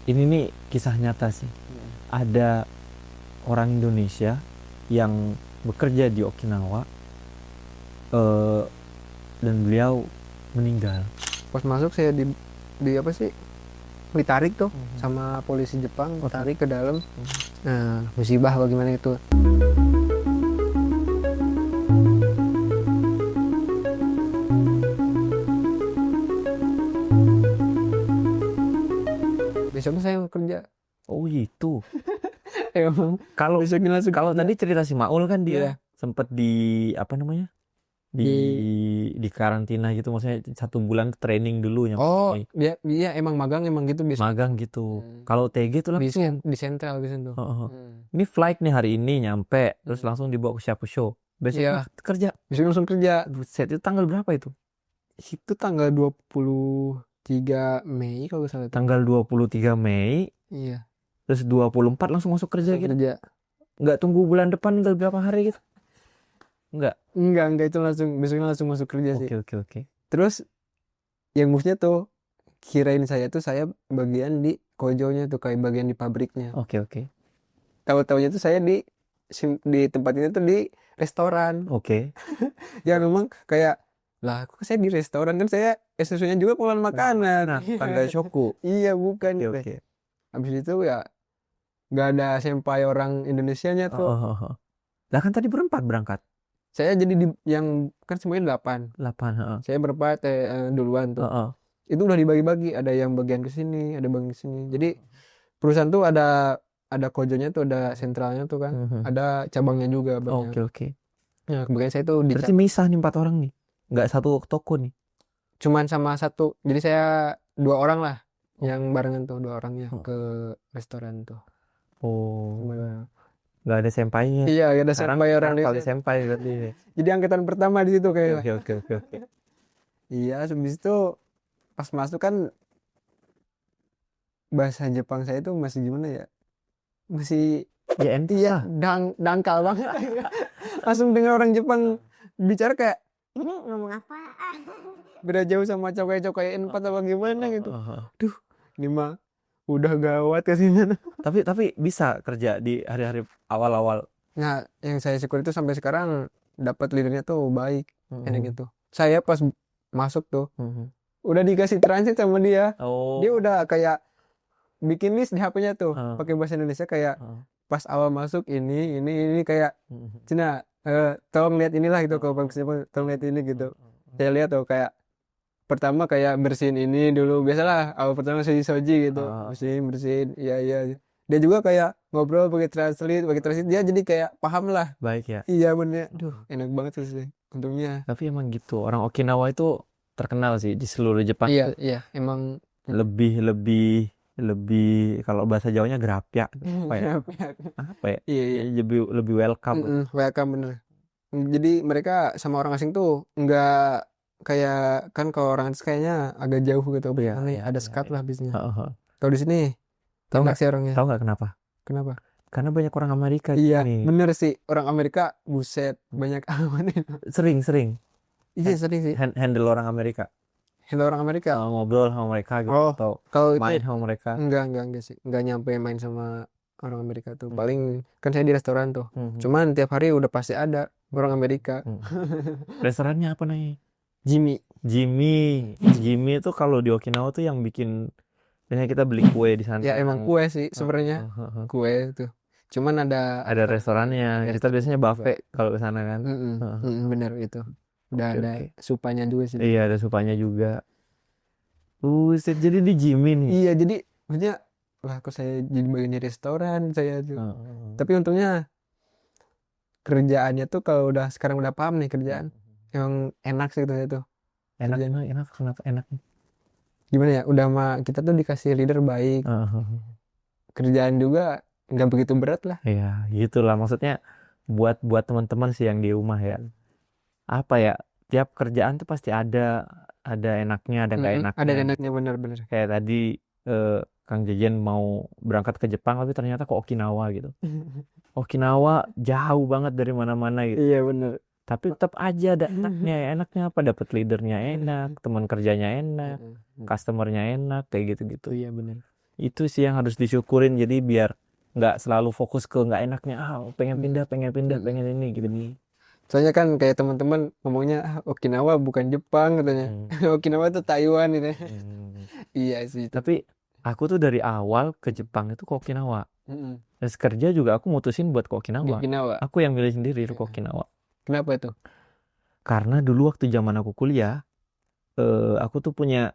Ini nih kisah nyata sih. Ada orang Indonesia yang bekerja di Okinawa, eh, dan beliau meninggal. Pas masuk saya di apa sih? Ditarik tuh sama polisi Jepang, tarik ke dalam. Nah, musibah bagaimana itu? Besoknya saya kerja. Oh itu. Emang Kalau besoknya langsung kalau kerja. tadi cerita si Maul kan dia Iya. sempet di apa namanya? Di karantina gitu, maksudnya 1 bulan training dulu Oh, nyampe dia emang magang emang gitu biasa. magang gitu. Kalau TG tuh langsung Di sentral di situ. heeh. Ini flight nih hari ini nyampe terus langsung dibawa ke Shapu Show. Besoknya Iya, kerja. besok langsung kerja. Buset, itu tanggal berapa itu? Itu tanggal 23 Mei kalau nggak salah tuh. Tanggal 23 Mei, Iya, terus 24 langsung masuk kerja langsung gitu. kerja. Nggak tunggu bulan depan tinggal berapa hari gitu. Nggak. Enggak itu langsung besoknya langsung masuk kerja sih. Oke. Terus yang musnya tuh kirain saya tuh saya bagian di kojonya tuh kayak bagian di pabriknya. Oke. Tahu-taunya tuh saya di tempat ini tuh di restoran. Oke. Ya memang kayak lah kok saya di restoran kan saya SSU-nya juga pengelolaan makanan. Nah, tangga Shoku. Iya bukan. Oke. Habis itu ya nggak ada senpai orang Indonesianya tuh. Oh. Lah kan tadi berempat berangkat. Saya jadi yang kan semuanya 8. 8, heeh. Saya berempat duluan tuh. Heeh. Itu udah dibagi-bagi, ada yang bagian ke sini, ada bagian ke sini. Jadi perusahaan tuh ada kojonya tuh, ada sentralnya tuh kan. Ada cabangnya juga banyak. Oke. Nah, kemudian saya tuh Berarti misah nih 4 orang nih. Nggak satu toko nih. cuman sama satu. Jadi saya 2 orang lah yang barengan tuh 2 orangnya ke restoran tuh. Oh. Cuma- Nggak ada sempainya. Iya, ada Sekarang senpai orang kali Indonesia. senpai berarti. Jadi angkatan pertama di situ kayak. Oke. Iya, habis itu pas masuk kan bahasa Jepang saya tuh masih gimana ya? Masih Ya ente iya lah. dangkal banget. Langsung dengar orang Jepang bicara kayak Ini ngomong apa? beda jauh sama cokai-cokai N4 apa gimana gitu. Heeh. Ini mah udah gawat kesini. Tapi bisa kerja di hari-hari awal-awal. Nah, yang saya syukur itu sampai sekarang dapat leadernya tuh baik, enak Mhm. gitu. Saya pas masuk tuh Mhm. udah dikasih transit sama dia. Oh. Dia udah kayak bikin list di HP-nya tuh Heeh. pakai bahasa Indonesia kayak Heeh. pas awal masuk ini kayak Mhm. Cina tolong lihat inilah gitu kalau tolong lihat ini gitu. Saya lihat tuh kayak pertama kayak bersihin ini dulu biasalah awal pertama soji gitu bersihin iya dia juga kayak ngobrol pakai translate dia jadi kayak paham lah. Baik ya. Iya bener, enak banget sih untungnya. Tapi emang gitu, orang Okinawa itu terkenal sih di seluruh Jepang. Iya emang Lebih kalau bahasa Jawanya gerapya. Apa ya? iya Lebih welcome. welcome bener. Jadi mereka sama orang asing tuh nggak kayak kan kalau orang asing kayaknya agak jauh gitu. Iya, Nih, iya, ada iya, sekat iya. lah bisnya. Heeh. Kalau di sini Tahu enak nggak? sih orangnya. Tahu nggak kenapa? Kenapa? Karena banyak orang Amerika di Iya, sini. bener sih. Orang Amerika, buset, banyak amat. Sering Iya, sering sih. handle orang Amerika. Hello orang Amerika. Ngobrol sama mereka gitu Oh, atau kalau main itu sama mereka. enggak sih. Enggak nyampe main sama orang Amerika tuh. Paling kan saya di restoran tuh. Mhm. Cuman tiap hari udah pasti ada orang Amerika. Restorannya apa nih? Jimmy. Jimmy itu kalau di Okinawa tuh yang bikin biasanya kita beli kue di sana. Ya emang kue sih sebenarnya. Kue tuh. Cuman ada restorannya. Kita biasanya buffet kalau ke sana kan. bener itu. Udah ada supanya juga sih. Iya, ada supanya juga. Jadi di Jimmy nih. Iya, jadi maksudnya lah kok saya jadi bagian di restoran saya tuh. Tapi untungnya kerjaannya tuh kalau sekarang udah paham nih kerjaan emang enak sih gitu saya tuh. Enak kenapa enak? Gimana ya? Udah kita tuh dikasih leader baik. Kerjaan juga nggak begitu berat lah. Iya, gitulah maksudnya buat teman-teman sih yang di rumah ya. Apa ya? Tiap kerjaan tuh pasti ada enaknya, ada nggak enaknya. Ada enaknya bener-bener. Kayak tadi Kang Jejen mau berangkat ke Jepang tapi ternyata ke Okinawa gitu. Okinawa jauh banget dari mana-mana gitu. Iya bener. Tapi tetap aja ada enaknya. Enaknya apa? Dapat leadernya enak, teman kerjanya enak, customernya enak, kayak gitu-gitu. Iya bener. Itu sih yang harus disyukurin, jadi biar nggak selalu fokus ke nggak enaknya, pengen pindah pengen ini gitu nih. Soalnya kan kayak teman-teman ngomongnya Okinawa bukan Jepang katanya. Okinawa tuh Taiwan gitu. Iya sih itu. Tapi aku tuh dari awal ke Jepang itu ke Okinawa. Mm-mm. Terus kerja juga aku mutusin buat ke Di Okinawa. Okinawa. Aku yang milih sendiri ke Okinawa. Kenapa itu? Karena dulu waktu zaman aku kuliah, aku tuh punya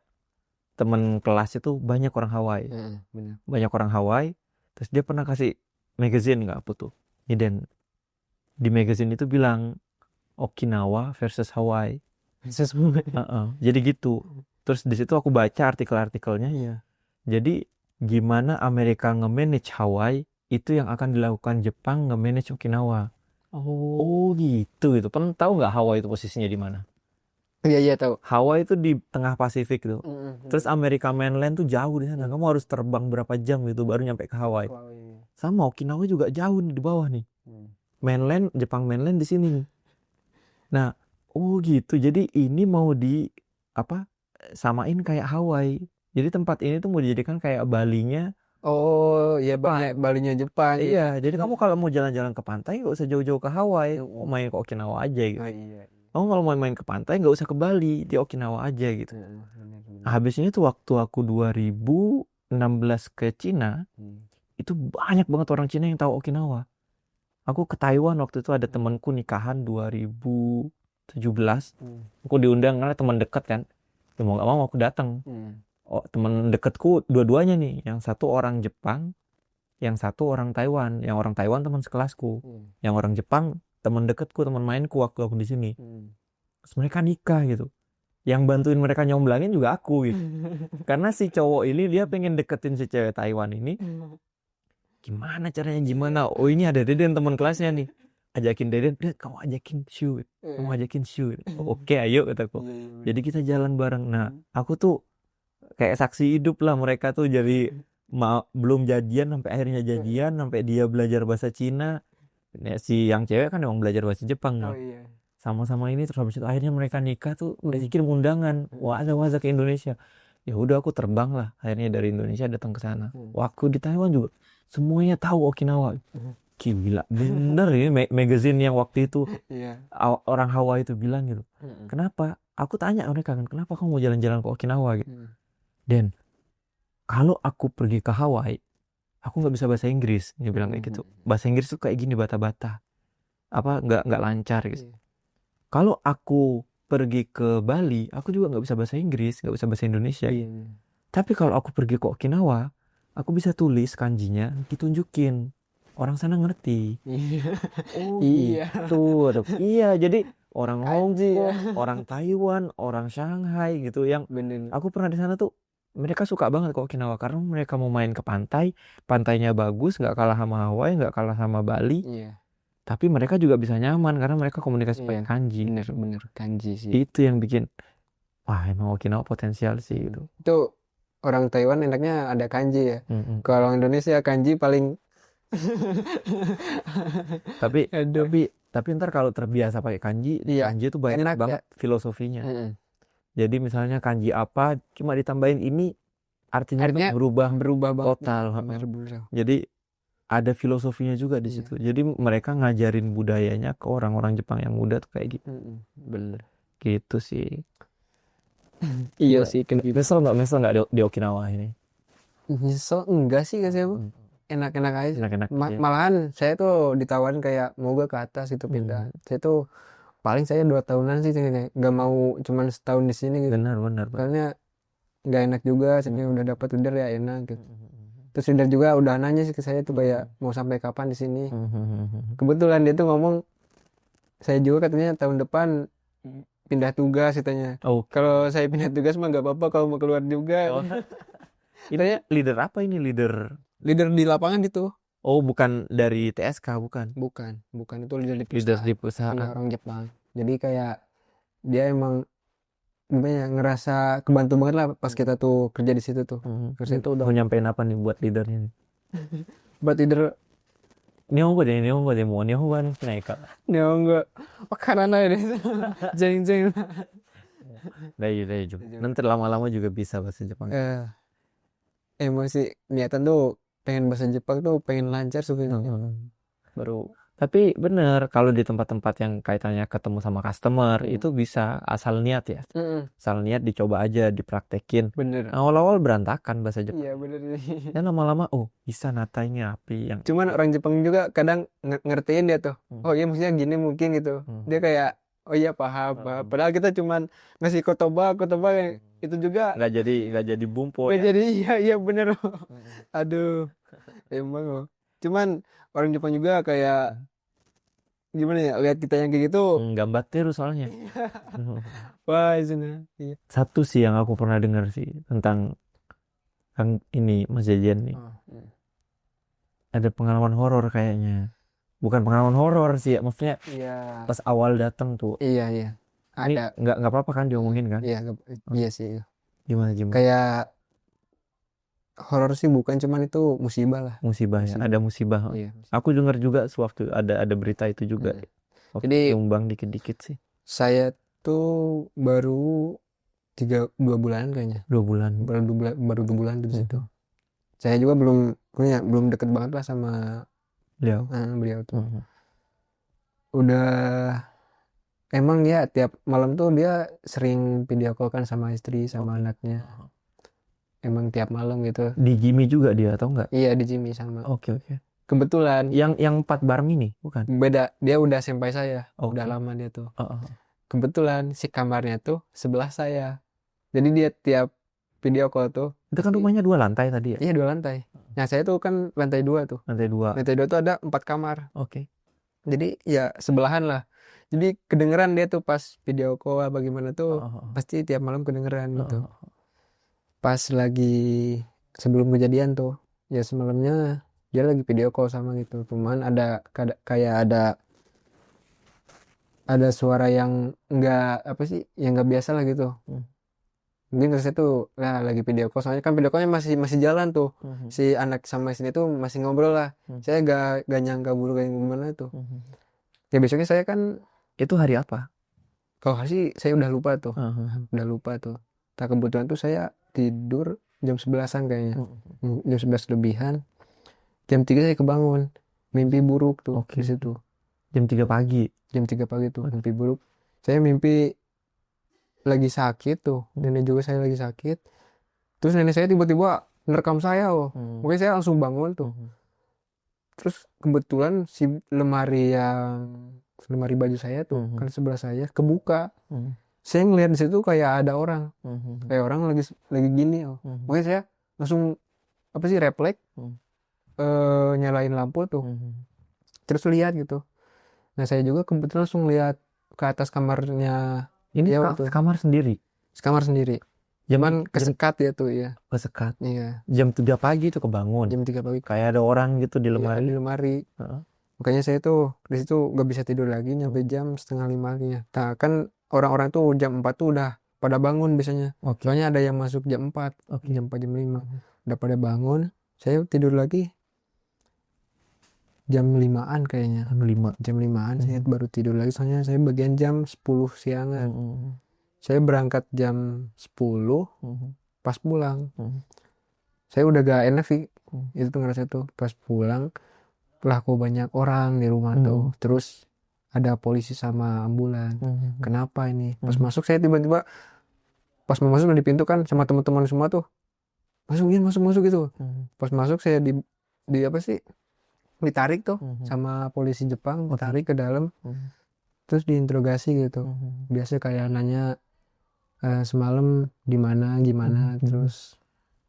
temen kelas itu banyak orang Hawaii. Benar. Banyak orang Hawaii. Terus dia pernah kasih magazine nggak apa tuh. Ini dan di magazine itu bilang Okinawa versus Hawaii. Jadi gitu. Terus di situ aku baca artikel-artikelnya. Iya. Jadi gimana Amerika nge-manage Hawaii itu yang akan dilakukan Jepang nge-manage Okinawa. Oh gitu gitu. Pernah tahu nggak Hawaii itu posisinya di mana? Iya tahu. Hawaii itu di tengah Pasifik tuh. Terus Amerika mainland tuh jauh di sana. Kamu harus terbang berapa jam gitu baru nyampe ke Hawaii. Sama Okinawa juga jauh nih di bawah nih. Mainland Jepang mainland di sini nih. Nah, gitu. Jadi ini mau di apa? Samain kayak Hawaii. Jadi tempat ini tuh mau dijadikan kayak Balinya. Oh iya Balinya Jepang. Iya, jadi kamu kalau mau jalan-jalan ke pantai nggak usah jauh-jauh ke Hawaii, main ke Okinawa aja gitu. Oh iya. Kamu kalau mau main ke pantai nggak usah ke Bali, di Okinawa aja gitu. Nah, habis ini tuh waktu aku 2016 ke Cina, itu banyak banget orang Cina yang tahu Okinawa. Aku ke Taiwan waktu itu ada temanku nikahan 2017. Aku diundang karena teman dekat kan. Ya mau gak mau aku datang. Oh, teman dekatku dua-duanya nih. Yang satu orang Jepang, yang satu orang Taiwan. Yang orang Taiwan teman sekelasku. Yang orang Jepang teman dekatku, teman mainku waktu aku di sini. Terus mereka nikah gitu. Yang bantuin mereka nyomblangin juga aku gitu. Karena si cowok ini dia pengen deketin si cewek Taiwan ini. Gimana caranya gimana? Oh ini ada Deden teman kelasnya nih. Ajakin Deden, kamu ajakin Shu. Kamu ajakin Shu. Oke, ayo kataku. Jadi kita jalan bareng. Nah, aku tuh kayak saksi hidup lah mereka tuh jadi belum jadian sampai akhirnya jadian, sampai dia belajar bahasa Cina. Nah, si yang cewek kan emang belajar bahasa Jepang Oh nih. iya. Sama-sama ini terus habis itu akhirnya mereka nikah tuh udah kirim undangan. Wah, ada ke Indonesia. Ya udah aku terbang lah akhirnya dari Indonesia datang ke sana. Waktu di Taiwan juga semuanya tahu Okinawa. Gila, bener ya magazine yang waktu itu orang Hawaii itu bilang gitu. Kenapa? Aku tanya mereka kan, kenapa kamu mau jalan-jalan ke Okinawa gitu. Dan kalau aku pergi ke Hawaii, aku nggak bisa bahasa Inggris. Dia bilang kayak gitu. Bahasa Inggris tuh kayak gini bata-bata. Apa nggak lancar gitu. Kalau aku pergi ke Bali, aku juga nggak bisa bahasa Inggris, nggak bisa bahasa Indonesia. Tapi kalau aku pergi ke Okinawa, aku bisa tulis kanjinya, ditunjukin. Orang sana ngerti. Oh gitu. Iya, jadi orang Hong Kong, orang Taiwan, orang Shanghai gitu yang aku pernah di sana tuh mereka suka banget ke Okinawa karena mereka mau main ke pantai, pantainya bagus, nggak kalah sama Hawaii, nggak kalah sama Bali. Tapi mereka juga bisa nyaman karena mereka komunikasi pakai kanji. Bener kanji sih. Itu yang bikin wah emang Okinawa potensial sih gitu. Itu orang Taiwan enaknya ada kanji ya. Kalau Indonesia kanji paling tapi ntar kalau terbiasa pakai kanji, kanji itu banyak banget filosofinya. Jadi misalnya kanji apa cuma ditambahin ini artinya berubah banget. Total. Jadi ada filosofinya juga di situ. Jadi mereka ngajarin budayanya ke orang-orang Jepang yang muda tuh kayak gitu. Bener. Gitu sih. Iya sih. Misal nggak di Okinawa ini? Nyesel enggak sih kasih aku. Enak-enak aja. Malahan saya tuh ditawarin kayak mau gak ke atas gitu pindah. Saya tuh paling saya 2 tahunan sih nggak mau cuman setahun di sini gitu. Benar. Soalnya nggak enak juga. Saya udah dapat leader ya enak gitu. Terus leader juga udah nanya sih ke saya tuh kayak mau sampai kapan di sini. Kebetulan dia tuh ngomong saya juga katanya tahun depan pindah tugas katanya. Kalau saya pindah tugas mah nggak apa-apa kalau mau keluar juga. Ini leader apa ini leader di lapangan itu. Oh bukan dari TSK bukan Itu leader di perusahaan. Orang Jepang. Jadi kayak dia emang ngerasa kebantu banget lah pas kita tuh kerja di situ tuh. Terus itu udah nyampein apa nih buat leadernya nih? Buat leader Nihongo de mo nihongo wa nai ka. Nihongo wakaranai desu. Jeng. Nanti lama-lama juga bisa bahasa Jepang. emosi niatan tuh pengen bahasa Jepang tuh pengen lancar sebenarnya. Baru Tapi bener kalau di tempat-tempat yang kaitannya ketemu sama customer itu bisa asal niat ya. Asal niat dicoba aja, dipraktekin. bener. Awal-awal berantakan bahasa Jepang. Iya bener nih. Ya lama-lama bisa nata ini api yang Cuman orang Jepang juga kadang ngertiin dia tuh. Oh iya maksudnya gini mungkin gitu. Dia kayak oh iya paham. Padahal kita cuman ngasih kotoba itu juga nggak jadi bumpo nggak ya. jadi. Iya bener. Aduh emang oh. Cuman orang Jepang juga kayak gimana ya, lihat kita yang kayak gitu Gambar terus soalnya. wah isina. Iya. Satu sih yang aku pernah dengar sih tentang ini Mas Jajan nih. Ada pengalaman horor kayaknya. Bukan pengalaman horor sih ya, maksudnya Iya pas awal datang tuh. iya Ini ada. nggak apa-apa kan diomongin kan? Iya sih Gimana? kayak horor sih bukan, cuman itu musibah lah. Musibah ya, ada musibah. Iya. Aku dengar juga sewaktu ada berita itu juga. Jadi nyumbang dikit-dikit sih. saya tuh baru 2 bulan kayaknya. 2 bulan. Baru 2 bulan di situ. Saya juga belum deket banget lah sama beliau tuh. Udah emang ya tiap malam tuh dia sering video call kan sama istri sama anaknya. Emang tiap malam gitu. Di Jimmy juga dia atau enggak? Iya di Jimmy sama. Oke. Kebetulan Yang 4 bareng ini bukan? beda, dia udah sampai saya. Udah lama dia tuh. Kebetulan si kamarnya tuh sebelah saya. Jadi dia tiap video call tuh. Itu kan rumahnya 2 lantai tadi ya? Iya 2 lantai. Nah saya tuh kan lantai 2 tuh. Lantai 2. Lantai 2 tuh ada 4 kamar. Oke. Jadi ya sebelahan lah. Jadi kedengeran dia tuh pas video call apa gimana tuh pasti tiap malam kedengeran gitu. Pas lagi sebelum kejadian tuh ya semalamnya dia lagi video call sama gitu. Cuman ada kayak ada suara yang enggak apa sih, yang enggak biasa lah gitu. Mungkin saya tuh lagi video call, soalnya kan video callnya masih jalan tuh. Si anak sama istri tuh masih ngobrol lah. Saya gak nyangka buruk kayak gimana tuh. Ya besoknya saya kan itu hari apa? kalau sih saya udah lupa tuh. Tak kebetulan tuh saya tidur jam 11-an kayaknya. Jam 11 lebihan. Jam 3 saya kebangun. Mimpi buruk tuh di situ. Jam 3 pagi. Jam 3 pagi tuh mimpi buruk. Saya mimpi lagi sakit tuh. Nenek juga saya lagi sakit. Terus nenek saya tiba-tiba nerekam saya Mungkin saya langsung bangun tuh. Terus kebetulan si lemari baju saya tuh kan sebelah saya kebuka. Saya ngeliat di situ kayak ada orang. Kayak orang lagi gini Mungkin saya langsung apa sih refleks nyalain lampu tuh. Terus lihat gitu. Nah saya juga kebetulan langsung lihat ke atas kamarnya. Ini kamar sendiri. Kamar sendiri. Cuman kesekat ya tuh ya. Kesekat. Iya. Jam 3 pagi tuh kebangun. Jam 3 pagi. Kayak ada orang gitu di lemari. Di lemari. Makanya saya tuh di situ nggak bisa tidur lagi nyampe jam 4:30. Nah kan orang-orang tuh jam 4 tuh udah pada bangun biasanya. Soalnya ada yang masuk jam 4. Jam 4 jam 5. Udah pada bangun. Saya tidur lagi jam 5-an kayaknya. Jam 5-an saya baru tidur lagi, soalnya saya bagian jam 10 siangan. Saya berangkat jam 10. Pas pulang saya udah gak enak sih. Itu tuh ngerasa tuh pas pulang lah kok banyak orang di rumah tuh. Terus ada polisi sama ambulan. Kenapa ini? Pas masuk saya tiba-tiba pas mau masuk di pintu kan sama teman-teman semua tuh masuk gitu. Pas masuk saya di apa sih, ditarik tuh sama polisi Jepang, ditarik ke dalam. Terus diinterogasi gitu. Biasa kayak nanya semalam di mana gimana, terus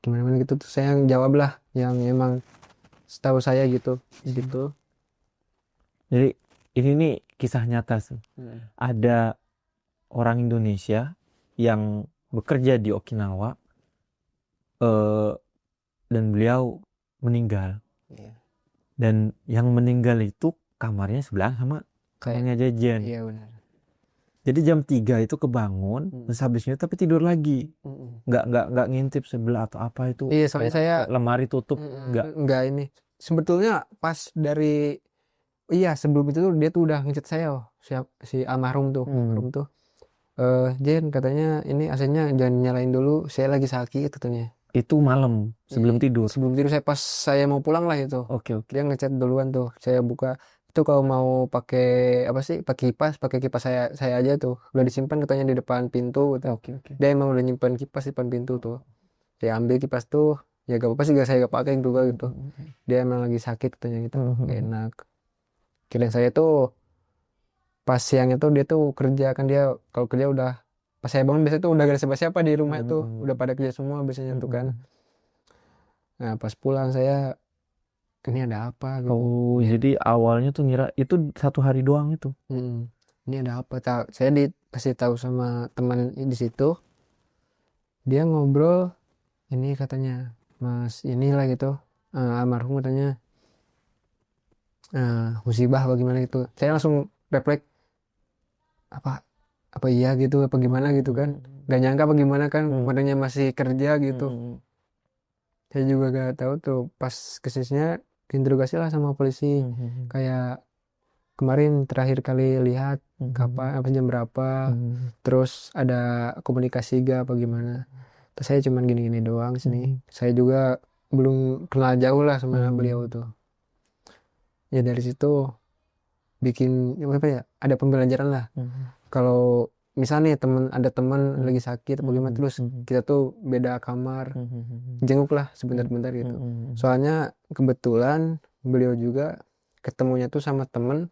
gimana gitu. Terus saya yang jawab lah yang emang setahu saya gitu. Jadi ini nih kisah nyata sih. Ada orang Indonesia yang bekerja di Okinawa dan beliau meninggal. Dan yang meninggal itu kamarnya sebelah sama kayaknya Jajan. Iya benar. Jadi jam 3 itu kebangun, terus habisnya tapi tidur lagi. Nggak ngintip sebelah atau apa itu. Iya, soalnya saya lemari tutup, nggak ini. Sebetulnya pas dari sebelum itu tuh dia tuh udah ngechat saya si almarhum tuh. Jen katanya ini AC-nya jangan nyalain dulu, saya lagi sakit katanya. Itu malam sebelum tidur. Sebelum tidur pas saya mau pulang lah itu. Oke, oke. Dia ngechat duluan tuh. Saya buka itu kalau mau pakai apa sih? Pakai kipas saya aja tuh. Udah disimpan katanya di depan pintu gitu. Oke, oke. Dia emang udah nyimpan kipas di depan pintu tuh. Saya ambil kipas tuh. Ya gak apa-apa sih gak saya gak pakai juga gitu. Dia emang lagi sakit katanya gitu. Gak enak. Kirain saya tuh pas siang itu dia tuh kerja kan dia kalau kerja udah pas saya bangun biasanya tuh udah gak ada siapa-siapa di rumah itu. Udah pada kerja semua biasanya tuh kan. Nah pas pulang saya ini ada apa gitu. Oh, jadi awalnya tuh ngira itu 1 hari doang itu. Ini ada apa? Saya dikasih tahu sama teman di situ. Dia ngobrol ini katanya Mas inilah gitu. Almarhum katanya musibah bagaimana gitu. Saya langsung refleks apa apa iya gitu apa gimana gitu kan. Gak nyangka bagaimana kan padanya masih kerja gitu. Saya juga gak tahu tuh pas kesisnya diinterogasi lah sama polisi. Kayak kemarin terakhir kali lihat kapan apa jam berapa terus ada komunikasi gak apa gimana. Terus saya cuman gini-gini doang sini. Saya juga belum kenal jauh lah sama beliau tuh. Ya dari situ bikin apa ya ada pembelajaran lah. Kalau misalnya ada teman lagi sakit apa gimana terus kita tuh beda kamar jenguk lah sebentar-bentar gitu. Soalnya kebetulan beliau juga ketemunya tuh sama temen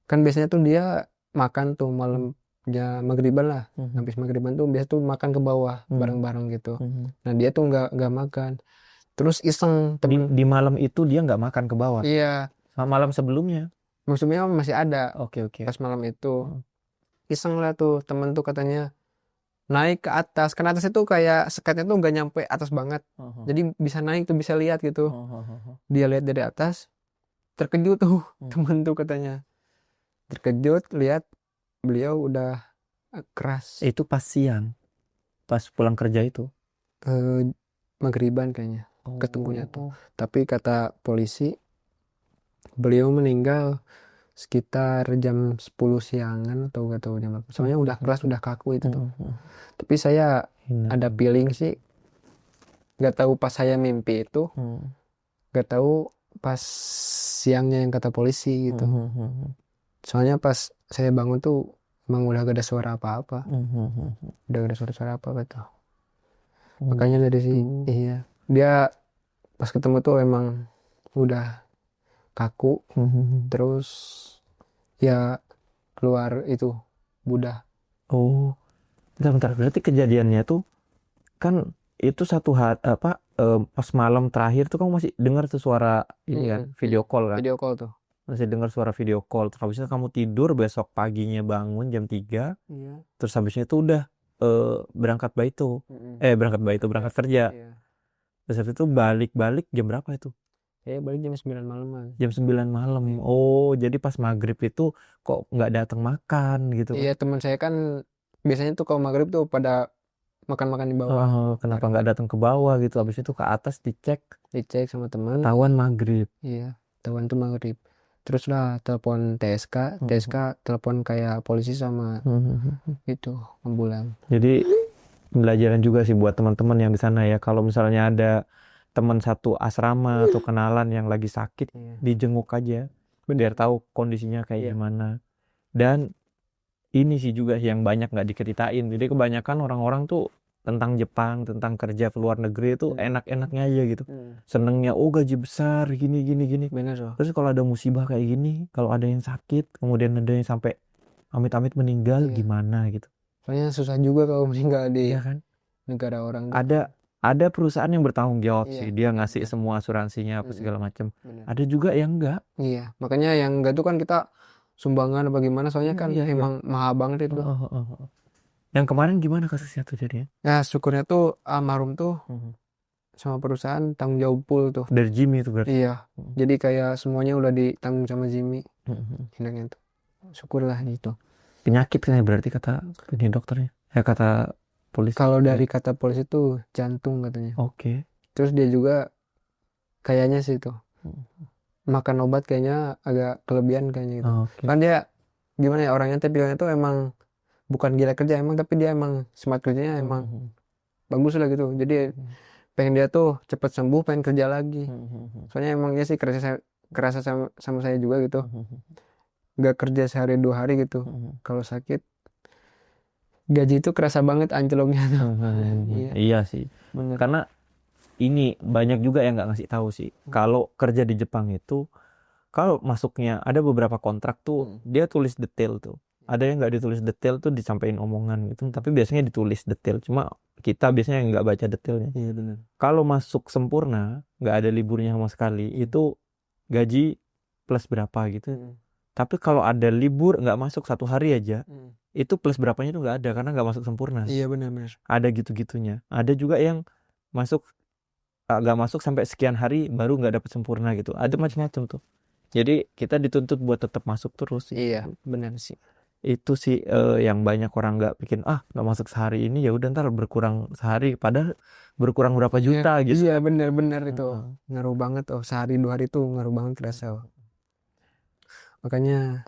kan biasanya tuh dia makan tuh malam ya maghriban lah habis maghriban tuh biasa tuh makan ke bawah bareng-bareng gitu. Nah dia tuh nggak makan terus iseng Di malam itu dia nggak makan ke bawah. iya Sama malam sebelumnya. maksudnya masih ada Oke, oke. pas malam itu iseng lah tuh temen tuh katanya naik ke atas karena atas itu kayak sekatnya tuh nggak nyampe atas banget jadi bisa naik tuh bisa lihat gitu. Dia lihat dari atas terkejut tuh temen tuh katanya terkejut lihat beliau udah keras. Itu pas siang. Pas pulang kerja itu. Maghriban kayaknya ketemunya tuh tapi kata polisi beliau meninggal sekitar jam 10 siangan atau gak tahu jam berapa soalnya udah keras udah kaku itu tuh. Tapi saya ada feeling sih gak tahu pas saya mimpi itu gak tahu pas siangnya yang kata polisi gitu. Soalnya pas saya bangun tuh emang udah gak ada suara apa-apa. Udah gak ada suara-suara apa-apa tuh. Makanya dari sih iya dia pas ketemu tuh emang udah kaku terus ya keluar itu Buddha. Oh, bentar. Berarti kejadiannya tuh kan itu satu hari pas malam terakhir tuh kamu masih dengar tuh suara ini kan video call kan? Video call tuh. Masih dengar suara video call. Terus habis itu kamu tidur besok paginya bangun jam 3. Iya. Terus habisnya itu udah berangkat berangkat kerja. Iya. Terus habis itu balik jam berapa itu? Balik jam 9 malam. Jam 9 malam. Oh, jadi pas maghrib itu kok nggak datang makan gitu kan? Iya, teman saya kan biasanya tuh kalau maghrib tuh pada makan-makan di bawah. Kenapa nggak datang ke bawah gitu? Habis itu ke atas dicek sama teman. tawan maghrib. Iya, tawan tuh maghrib. Terus lah telepon TSK telepon kayak polisi sama itu ambulan. Jadi pembelajaran juga sih buat teman-teman yang di sana ya. Kalau misalnya ada teman satu asrama atau kenalan yang lagi sakit, dijenguk aja biar tahu kondisinya kayak gimana. Dan ini sih juga yang banyak nggak diceritain. Jadi kebanyakan orang-orang tuh tentang Jepang, tentang kerja ke luar negeri itu enak-enaknya aja gitu. Senengnya gaji besar gini. Bener loh. Terus kalau ada musibah kayak gini, kalau ada yang sakit, kemudian ada yang sampai amit-amit meninggal gimana gitu. Soalnya susah juga kalau meninggal di kan? negara orang. Ada perusahaan yang bertanggung jawab sih, dia ngasih semua asuransinya apa segala macam. Ada juga yang enggak. Iya, makanya yang enggak tuh kan kita sumbangan apa gimana soalnya kan emang mahal banget itu. Yang kemarin gimana kasusnya tuh jadinya? Ya syukurnya tuh almarhum tuh sama perusahaan tanggung jawab full tuh. Dari Jimmy itu berarti? Iya, jadi kayak semuanya udah ditanggung sama Jimmy. Hinangnya tuh. Syukurlah itu. Penyakit kan ya berarti kata ini dokternya? Ya kata polisi. Kalau dari kata polisi tuh jantung katanya. Oke. Terus dia juga kayaknya sih tuh makan obat kayaknya agak kelebihan kayaknya gitu. Kan dia gimana ya orangnya tipenya tuh emang bukan gila kerja emang tapi dia emang smart kerjanya emang bagus lah gitu. Jadi pengen dia tuh cepet sembuh, pengen kerja lagi. Soalnya emang dia sih kerasa sama saya juga gitu, nggak kerja sehari 2 hari gitu. Kalau sakit gaji itu kerasa banget anjloknya tuh. Iya, Iya sih, bener. karena ini banyak juga yang nggak ngasih tahu sih. Kalau kerja di Jepang itu, kalau masuknya ada beberapa kontrak tuh dia tulis detail tuh. Ada yang nggak ditulis detail tuh disampaikan omongan gitu, tapi biasanya ditulis detail. Cuma kita biasanya nggak baca detailnya. Iya bener. Kalau masuk sempurna, nggak ada liburnya sama sekali, itu gaji plus berapa gitu. Tapi kalau ada libur nggak masuk 1 hari aja, itu plus berapanya itu nggak ada karena nggak masuk sempurna. Iya benar-benar. Ada gitu-gitunya. Ada juga yang masuk nggak masuk sampai sekian hari baru nggak dapat sempurna gitu. Ada macam-macam tuh. Jadi kita dituntut buat tetap masuk terus sih. Iya benar sih. Itu sih yang banyak orang nggak bikin nggak masuk sehari ini ya udah ntar berkurang sehari, padahal berkurang berapa juta gitu. Iya benar-benar itu ngaruh banget sehari 2 hari tuh ngaruh banget kerasa. Makanya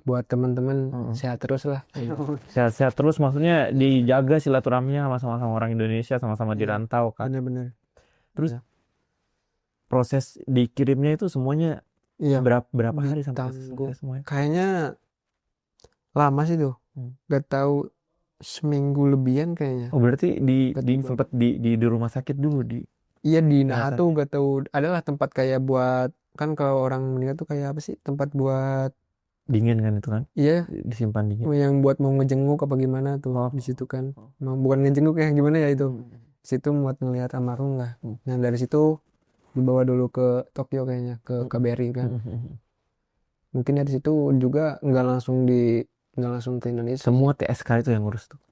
buat teman-teman sehat terus lah. Sehat-sehat terus, maksudnya dijaga silaturahminya sama-sama orang Indonesia, sama-sama di rantau kan. Benar-benar. Terus proses dikirimnya itu semuanya Iya. berapa hari sampai Ditangguh. semuanya? Kayaknya lama sih tuh. Gak tahu seminggu lebihan kayaknya. Oh berarti sempat di rumah sakit dulu Iya di Naha tuh gak tahu, adalah tempat kayak buat, kan kalau orang meninggal tuh kayak apa sih, tempat buat dingin kan itu kan? Iya, disimpan dingin. yang buat mau ngejenguk apa gimana tuh di situ kan. Bukan ngejenguk ya gimana ya itu. Situ buat ngelihat almarhum lah. Nah dari situ dibawa dulu ke Tokyo kayaknya, ke KBRI kan. Mungkin dari situ juga nggak langsung ke Indonesia. Semua TSK itu yang ngurus tuh.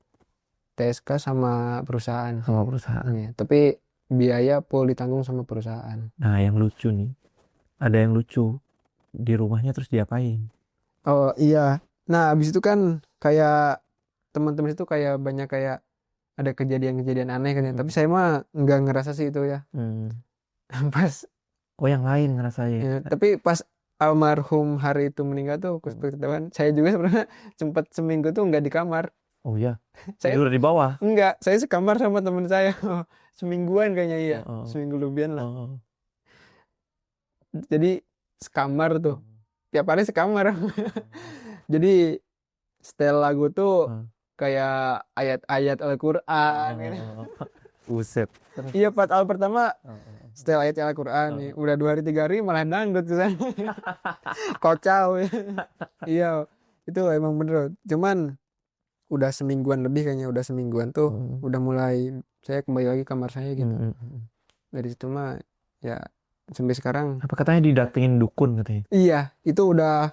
TSK sama perusahaan. Sama perusahaan. Ya, tapi biaya full ditanggung sama perusahaan. Nah yang lucu nih, ada yang lucu di rumahnya terus diapain? Oh iya, nah abis itu kan kayak teman-teman itu kayak banyak kayak ada kejadian-kejadian aneh kan ya. Tapi saya mah nggak ngerasa sih itu ya. Pas yang lain ngerasain. Ya, tapi pas almarhum hari itu meninggal tuh ketahuan, saya juga sebenarnya sempat seminggu tuh nggak di kamar. Oh iya, saya tidur di bawah. Enggak, saya sekamar sama teman saya. Semingguan kayaknya iya, seminggu lebihan lah. Jadi sekamar tuh, tiap hari sekamar. Jadi setel lagu tuh kayak ayat-ayat Al-Quran gitu. Buset. Iya, awal pertama setel ayat Al-Quran nih, udah 2 hari 3 hari malah dangdut ke sana. Kocau. Iya, itu emang bener. Cuman udah semingguan lebih kayaknya, udah semingguan tuh udah mulai saya kembali lagi kamar saya gitu. Dari situ mah ya sampai sekarang. Apa katanya didatengin dukun katanya? Iya, itu udah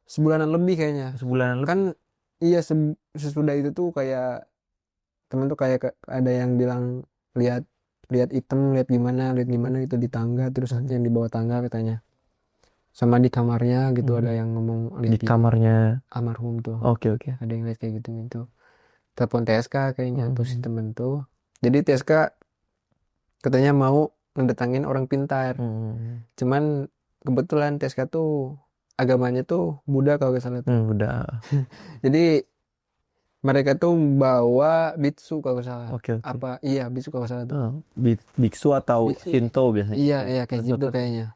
sebulanan lebih kayaknya. Sebulanan lebih? Kan iya, sesudah itu tuh kayak temen tuh kayak ada yang bilang lihat hitam, lihat gimana gitu di tangga, terus yang di bawah tangga katanya. Sama di kamarnya gitu ada yang ngomong di kamarnya almarhum tuh. Oke. Ada yang lihat kayak gitu. Telepon TSK kayaknya tuh si temen tuh. Jadi TSK katanya mau ngedatangin orang pintar. Cuman kebetulan TSK tuh agamanya tuh Buddha kalau gak salah tuh. Buddha. Jadi mereka tuh bawa biksu kalau gak salah. Oke. Apa iya biksu kalau gak salah tuh. Biksu atau Shinto biasanya. Iya kayak gitu kayaknya.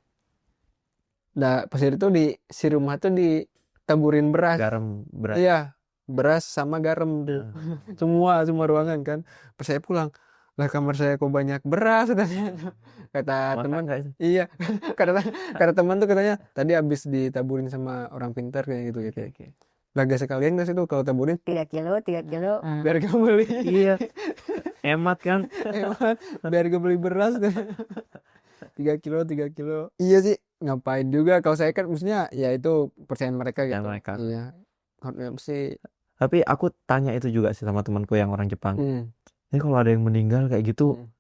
Nah pas itu si rumah tuh ditaburin beras. Garam, beras. Iya, beras sama garam tuh. semua ruangan kan. Pas saya pulang, lah kamar saya kok banyak beras katanya. Kata teman, iya. kata teman tuh katanya tadi habis ditaburin sama orang pintar kayak gitu. Okay. Laga sekalian ke situ kalau taburin 3 kilo. biar gak beli. Iya. Hemat kan? Hemat, biar gak beli beras. 3 kilo. Iya sih, ngapain juga kalau saya kan maksudnya ya itu percayaan mereka gitu. Mereka. Iya. Sih. Tapi aku tanya itu juga sih sama temanku yang orang Jepang. Jadi kalau ada yang meninggal kayak gitu,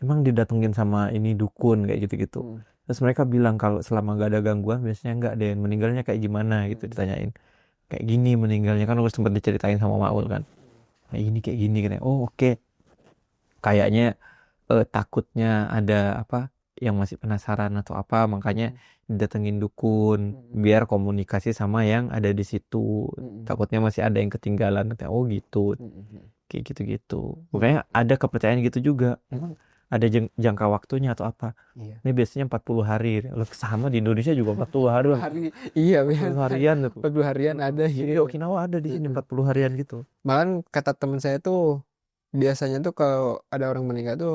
emang didatengin sama ini dukun kayak gitu-gitu. Terus mereka bilang kalau selama gak ada gangguan biasanya nggak ada yang meninggalnya kayak gimana gitu, ditanyain. Kayak gini meninggalnya kan, aku sempat diceritain sama Maul kan. Kayak gini kan. Oh oke. Kayaknya takutnya ada apa yang masih penasaran atau apa, makanya didatengin dukun biar komunikasi sama yang ada di situ. Takutnya masih ada yang ketinggalan. Oh gitu. kayak gitu-gitu. Makanya ada kepercayaan gitu juga. Emang ada jangka waktunya atau apa? Iya. Ini biasanya 40 hari. Loh, sama di Indonesia juga 40 hari. Iya 40 harian tuh. 40 harian ada Di gitu. Okinawa ada di sini 40 harian gitu. Malahan kata teman saya tuh biasanya tuh kalau ada orang meninggal tuh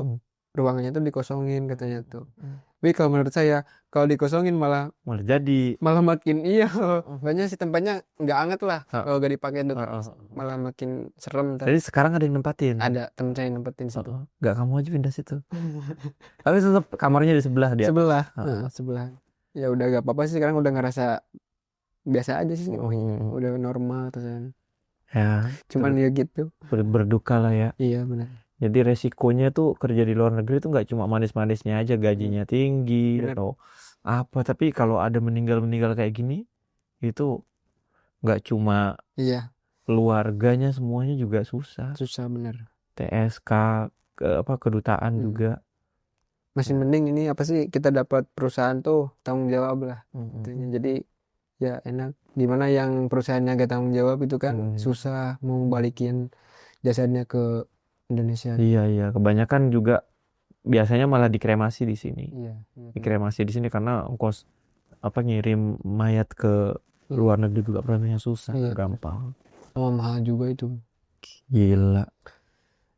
ruangannya tuh dikosongin katanya tuh. Tapi kalau menurut saya kalau dikosongin malah jadi makin makanya si tempatnya nggak hangat lah kalau gak dipakai tuh. Malah makin serem. Jadi sekarang ada yang nempatin. Ada temen saya yang nempetin situ. Nggak, kamu aja pindah situ. Tapi tetap kamarnya di sebelah dia. Sebelah. Ya udah gak apa-apa sih, sekarang udah ngerasa biasa aja sih. Udah normal terus. Ya, Cuman ya gitu. berduka lah ya. Iya benar. Jadi resikonya tuh kerja di luar negeri tuh nggak cuma manis-manisnya aja, gajinya tinggi atau apa, tapi kalau ada meninggal kayak gini itu nggak cuma keluarganya, semuanya juga susah Bener. TSK kedutaan juga. Masih mending ini apa sih, kita dapat perusahaan tuh tanggung jawab lah. Jadi ya enak. Dimana yang perusahaannya gak tanggung jawab itu kan susah mau balikin jasanya ke Indonesia. Iya, kebanyakan juga biasanya malah dikremasi di sini. Dikremasi di sini karena ongkos ngirim mayat ke luar negeri juga prosesnya susah, gampang. Oh, mahal juga itu. Gila.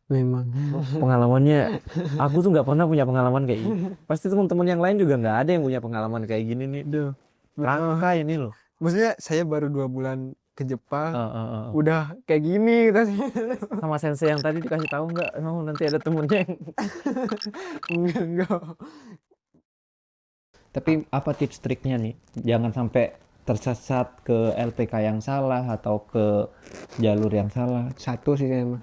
Memang. Pengalamannya, aku tuh nggak pernah punya pengalaman kayak gini. Pasti teman-teman yang lain juga nggak ada yang punya pengalaman kayak gini nih. Langka ini loh. Maksudnya saya baru 2 bulan ke Jepang, udah kayak gini sama sensei yang tadi dikasih tahu nggak? Emang nanti ada temennya yang enggak. Tapi apa tips triknya nih? Jangan sampai tersesat ke LPK yang salah atau ke jalur yang salah. Satu sih kayaknya.